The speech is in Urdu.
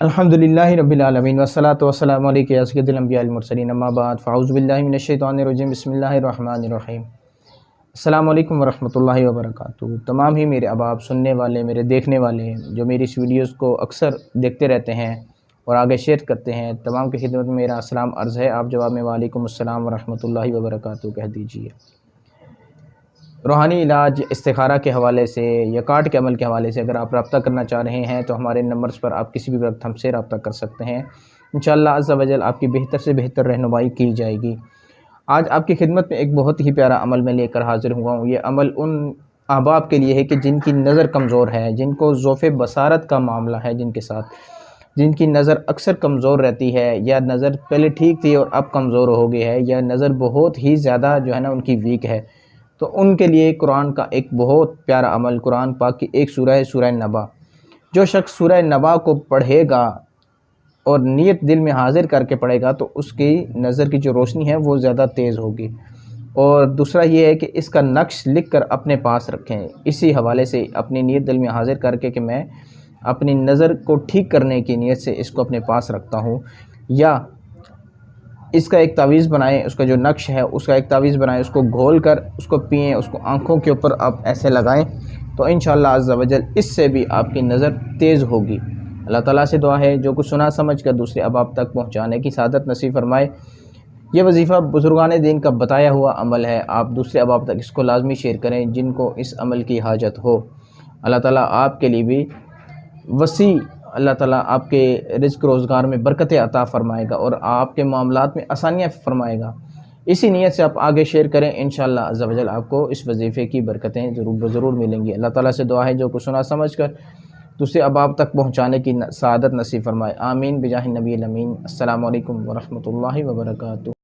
الحمدللہ رب العالمین والصلاة والسلام علیکم یا سید الانبیاء المرسلین اما بعد فاعوذ باللہ من الشیطان الرجیم بسم اللہ الرحمن الرحیم۔ السلام علیکم ورحمۃ اللہ وبرکاتہ۔ تمام ہی میرے احباب، سننے والے، میرے دیکھنے والے جو میری اس ویڈیوز کو اکثر دیکھتے رہتے ہیں اور آگے شیئر کرتے ہیں، تمام کی خدمت میں میرا سلام عرض ہے۔ آپ جواب میں وعلیکم السلام ورحمۃ اللہ وبرکاتہ کہہ دیجیے۔ روحانی علاج، استخارہ کے حوالے سے یا کارڈ کے عمل کے حوالے سے اگر آپ رابطہ کرنا چاہ رہے ہیں تو ہمارے نمبرز پر آپ کسی بھی وقت ہم سے رابطہ کر سکتے ہیں۔ انشاءاللہ عز و جل آپ کی بہتر سے بہتر رہنمائی کی جائے گی۔ آج آپ کی خدمت میں ایک بہت ہی پیارا عمل میں لے کر حاضر ہوا ہوں۔ یہ عمل ان احباب کے لیے ہے کہ جن کی نظر کمزور ہے، جن کو ضعف بصارت کا معاملہ ہے، جن کے ساتھ جن کی نظر اکثر کمزور رہتی ہے، یا نظر پہلے ٹھیک تھی اور اب کمزور ہو گئی ہے، یا نظر بہت ہی زیادہ جو ہے نا ان کی ویک ہے، تو ان کے لیے قرآن کا ایک بہت پیارا عمل، قرآن پاک کی ایک سورہ ہے، سورہ نبا۔ جو شخص سورہ نبا کو پڑھے گا اور نیت دل میں حاضر کر کے پڑھے گا تو اس کی نظر کی جو روشنی ہے وہ زیادہ تیز ہوگی۔ اور دوسرا یہ ہے کہ اس کا نقش لکھ کر اپنے پاس رکھیں، اسی حوالے سے اپنی نیت دل میں حاضر کر کے کہ میں اپنی نظر کو ٹھیک کرنے کی نیت سے اس کو اپنے پاس رکھتا ہوں، یا اس کا ایک تعویذ بنائیں، اس کا جو نقش ہے اس کا ایک تعویذ بنائیں، اس کو گھول کر اس کو پئیں، اس کو آنکھوں کے اوپر آپ ایسے لگائیں، تو انشاءاللہ عز و جل اس سے بھی آپ کی نظر تیز ہوگی۔ اللہ تعالیٰ سے دعا ہے جو کچھ سنا سمجھ کر دوسرے احباب تک پہنچانے کی سعادت نصیب فرمائے۔ یہ وظیفہ بزرگان دین کا بتایا ہوا عمل ہے، آپ دوسرے احباب تک اس کو لازمی شیئر کریں جن کو اس عمل کی حاجت ہو۔ اللہ تعالیٰ آپ کے لیے بھی وسیع، اللہ تعالیٰ آپ کے رزق روزگار میں برکتیں عطا فرمائے گا اور آپ کے معاملات میں آسانیاں فرمائے گا۔ اسی نیت سے آپ آگے شیئر کریں، انشاءاللہ عز و جل آپ کو اس وظیفے کی برکتیں ضرور ملیں گی۔ اللہ تعالیٰ سے دعا ہے جو کچھ سنا سمجھ کر دوسرے احباب تک پہنچانے کی سعادت نصیب فرمائے۔ آمین بجاہ النبی الامین۔ السلام علیکم ورحمۃ اللہ وبرکاتہ۔